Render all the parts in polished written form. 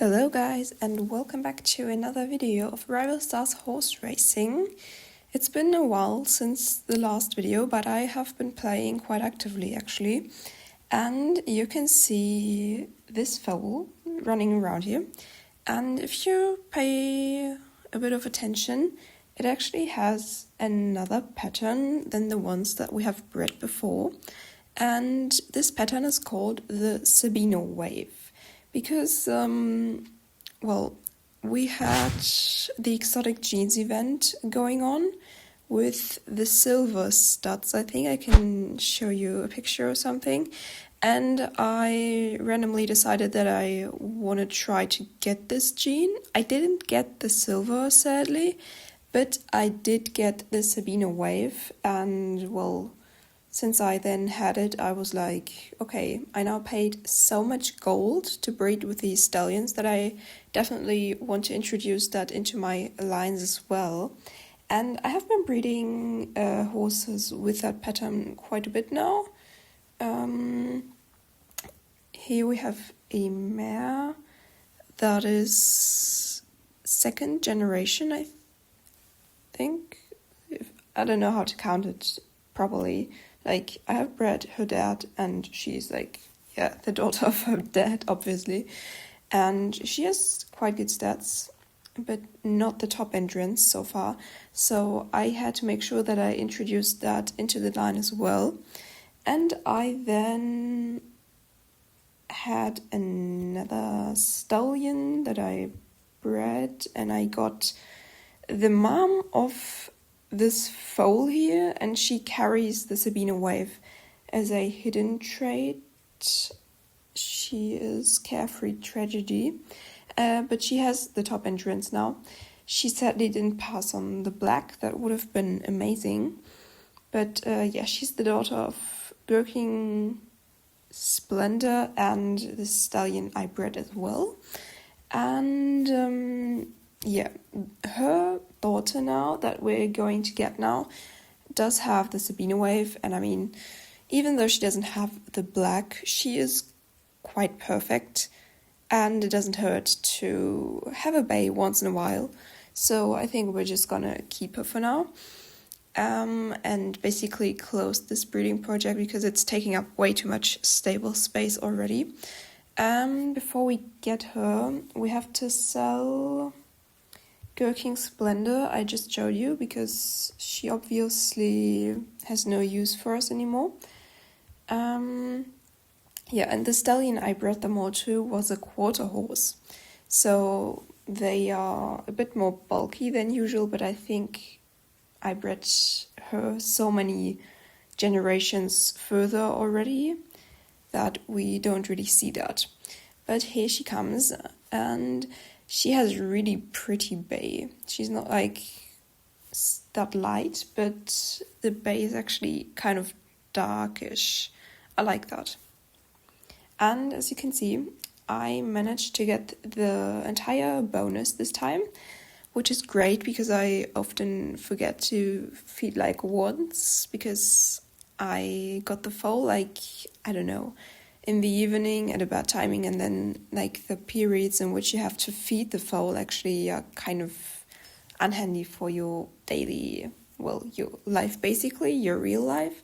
Hello guys, and welcome back to another video of RivalStarsHorseRacing. It's been a while since the last video, but I have been playing quite actively actually. And you can see this foal running around here. And if you pay a bit of attention, it actually has another pattern than the ones that we have bred before. And this pattern is called the Sabino Wave. Because, we had the Exotic Genes event going on with the silver studs. I think I can show you a picture or something. And I randomly decided that I want to try to get this gene. I didn't get the silver, sadly, but I did get the Sabino Wave. And, since I then had it, I was like, okay, I now paid so much gold to breed with these stallions that I definitely want to introduce that into my lines as well. And I have been breeding horses with that pattern quite a bit now. Here we have a mare that is second generation, I think. I don't know how to count it properly. Like, I have bred her dad, and she's the daughter of her dad, obviously. And she has quite good stats, but not the top entrance so far. So I had to make sure that I introduced that into the line as well. And I then had another stallion that I bred, and I got the mom of this foal here, and she carries the Sabino Wave as a hidden trait. She is Carefree Tragedy, but she has the top entrance now. She sadly didn't pass on the black. That would have been amazing. But she's the daughter of Birking Splendor and the stallion I bred as well. And her daughter now that we're going to get now does have the Sabino Wave, and I mean, even though she doesn't have the black, she is quite perfect, and it doesn't hurt to have a bay once in a while. So I think we're just gonna keep her for now, and basically close this breeding project because it's taking up way too much stable space already. Before we get her, we have to sell Gherkin Splendor I just showed you because she obviously has no use for us anymore. And the stallion I bred them all to was a quarter horse. So they are a bit more bulky than usual, but I think I bred her so many generations further already that we don't really see that. But here she comes, and she has a really pretty bay. She's not that light, but the bay is actually kind of darkish. I like that. And as you can see, I managed to get the entire bonus this time, which is great because I often forget to feed once because I got the foal in the evening at a bad timing, and then the periods in which you have to feed the foal actually are kind of unhandy for your daily, your life basically, your real life,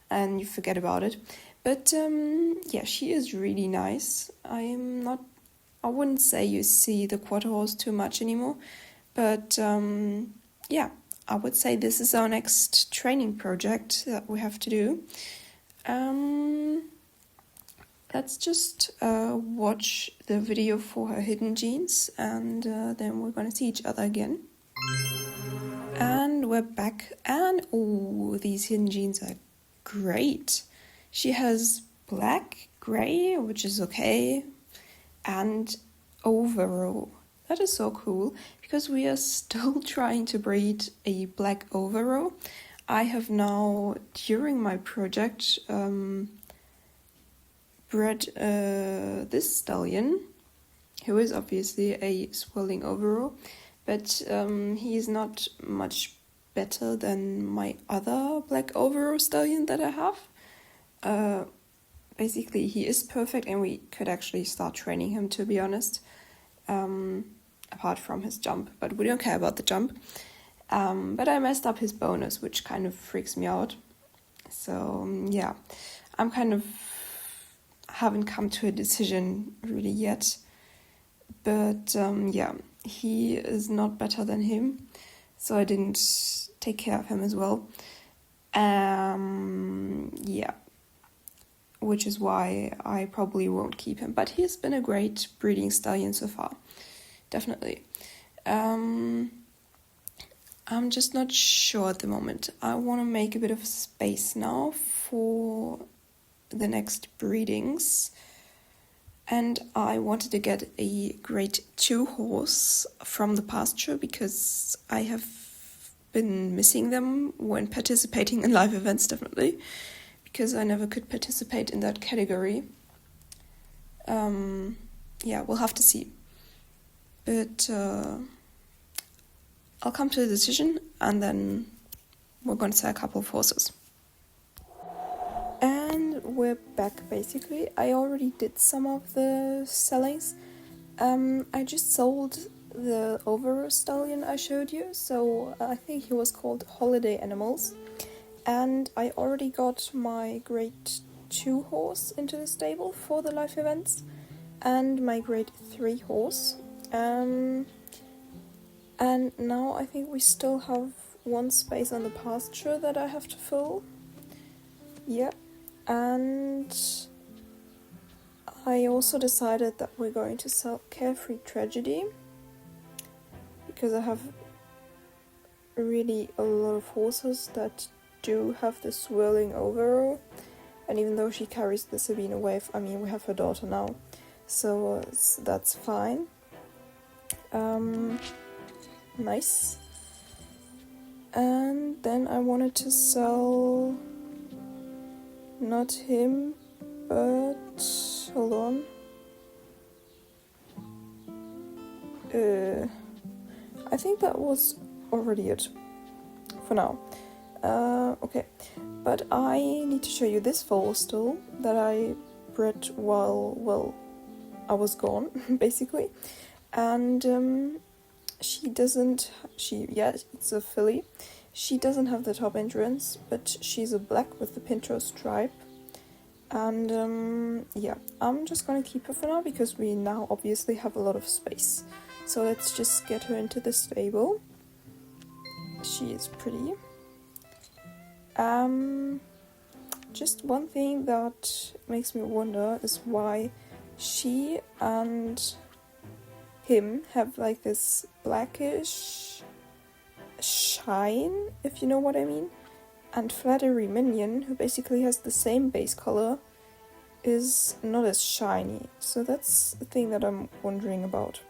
and you forget about it. But she is really nice. I wouldn't say you see the quarter horse too much anymore, but I would say this is our next training project that we have to do. Let's just watch the video for her hidden genes, and then we're gonna see each other again. And we're back, and these hidden genes are great. She has black, grey, which is okay, and overall. That is so cool, because we are still trying to breed a black overall. I have now, during my project, bred this stallion, who is obviously a swirling overall, but he is not much better than my other black overall stallion that I have. Basically, he is perfect, and we could actually start training him, to be honest. apart from his jump, but we don't care about the jump. But I messed up his bonus, which kind of freaks me out. So yeah, I'm kind of haven't come to a decision really yet. But yeah, he is not better than him, so I didn't take care of him as well. Yeah, which is why I probably won't keep him. But he's been a great breeding stallion so far, definitely. I'm just not sure at the moment. I want to make a bit of space now for the next breedings. And I wanted to get a grade 2 horse from the pasture because I have been missing them when participating in live events, definitely, because I never could participate in that category. Yeah, we'll have to see. But I'll come to a decision and then we're going to sell a couple of horses. And we're back basically. I already did some of the sellings. I just sold the over stallion I showed you, so I think he was called Holiday Animals. And I already got my grade 2 horse into the stable for the live events and my grade 3 horse. And now I think we still have one space on the pasture that I have to fill. Yeah. And I also decided that we're going to sell Carefree Tragedy because I have really a lot of horses that do have the swirling overall, and even though she carries the Sabino Wave, I mean, we have her daughter now, so that's fine. Nice. And then I wanted to sell not him, but hold on. I think that was already it for now. Okay, but I need to show you this foal still that I bred while, well, I was gone, basically. And it's a filly. She doesn't have the top entrance, but she's a black with the pinto stripe. And yeah, I'm just gonna keep her for now because we now obviously have a lot of space. So let's just get her into the stable. She is pretty. Just one thing that makes me wonder is why she and him have like this blackish shine, if you know what I mean. And Flattery Minion, who basically has the same base color, is not as shiny. So that's the thing that I'm wondering about.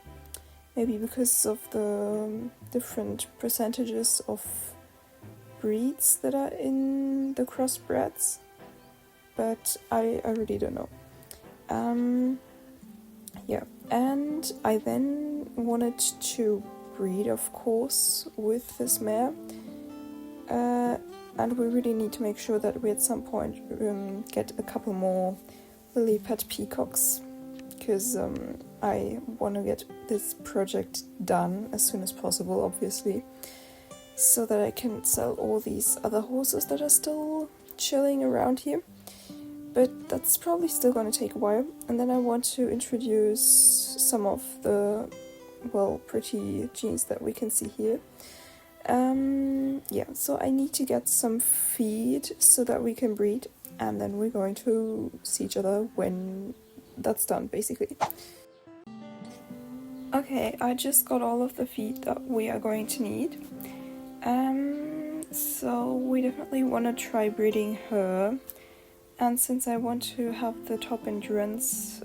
Maybe because of the different percentages of breeds that are in the crossbreds. But I really don't know. Yeah, and I then wanted to breed, of course, with this mare. And we really need to make sure that we at some point get a couple more lily pad peacocks, because I want to get this project done as soon as possible, obviously, so that I can sell all these other horses that are still chilling around here. But that's probably still going to take a while. And then I want to introduce some of the, well, pretty genes that we can see here. Yeah, so I need to get some feed so that we can breed, and then we're going to see each other when that's done, basically. Okay, I just got all of the feed that we are going to need. So we definitely want to try breeding her, and since I want to have the top endurance,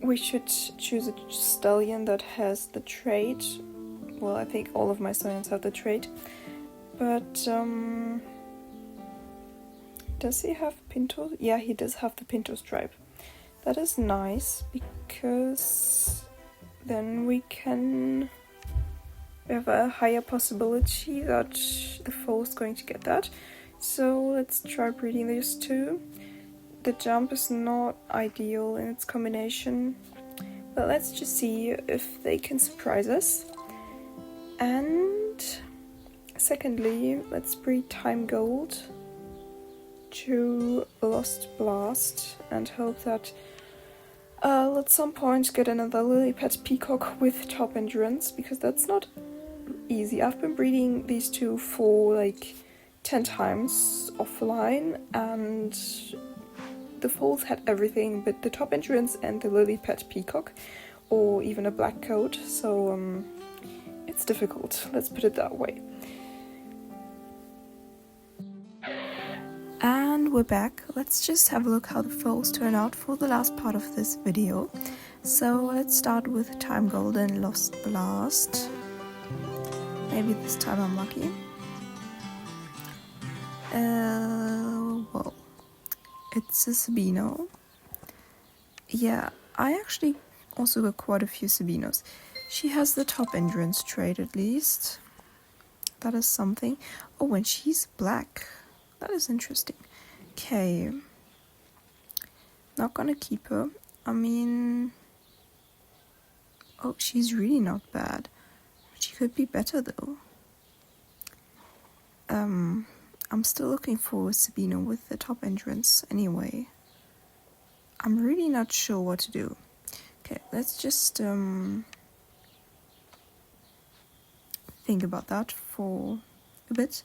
we should choose a stallion that has the trait. Well, I think all of my stallions have the trait, but does he have pinto? Yeah, he does have the pinto stripe. That is nice, because then we have a higher possibility that the foal is going to get that. So let's try breeding these two. The jump is not ideal in its combination, But let's just see if they can surprise us. And secondly, let's breed Time Gold to Lost Blast and hope that I'll at some point get another lily pad peacock with top endurance, because that's not easy. I've been breeding these two for like 10 times offline, and the foals had everything but the top endurance and the lily pad peacock, or even a black coat, so it's difficult, let's put it that way. And we're back. Let's just have a look how the foals turn out for the last part of this video. So let's start with Time Gold and Lost Blast. Maybe this time I'm lucky. Well, it's a Sabino. Yeah, I actually also got quite a few Sabinos. She has the top endurance trait at least. That is something. Oh, and she's black. That is interesting. Okay. Not gonna keep her. I mean... Oh, she's really not bad. She could be better though. I'm still looking for a Sabino with the top endurance anyway. I'm really not sure what to do. Okay, let's just think about that for a bit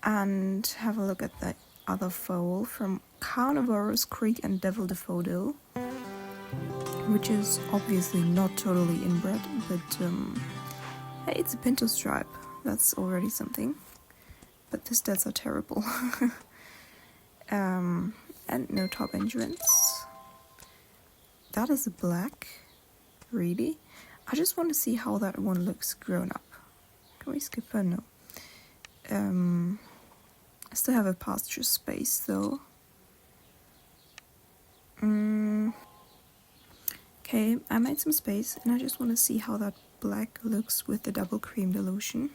and have a look at the other foal from Carnivorous Creek and Devil Daffodil, which is obviously not totally inbred, but hey, it's a pinto stripe. That's already something. But the stats are terrible. And no top endurance. That is a black. Really? I just want to see how that one looks grown up. Can we skip her? No. I still have a pasture space though. Okay, I made some space and I just want to see how that black looks with the double cream dilution.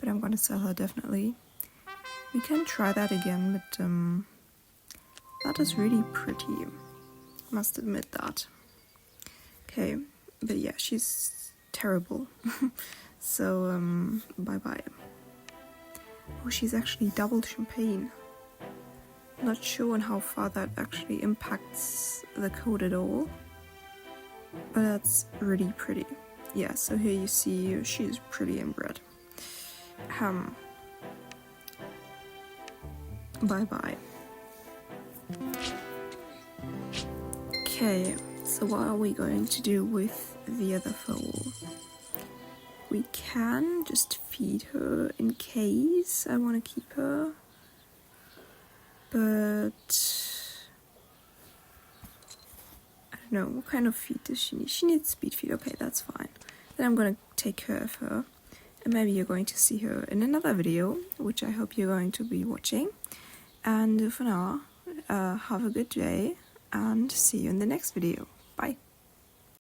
But I'm gonna sell her definitely. We can try that again, but that is really pretty. Must admit that. Okay, but yeah, she's terrible. So bye bye. Oh, she's actually double champagne. Not sure on how far that actually impacts the coat at all, but that's really pretty. Yeah, so here you see she's pretty inbred. Bye bye. Okay, so what are we going to do with the other foal? We can just feed her in case I want to keep her, but I don't know, what kind of feed does she need? She needs speed feed, okay, that's fine. Then I'm gonna take care of her, and maybe you're going to see her in another video, which I hope you're going to be watching. And for now, have a good day, and see you in the next video.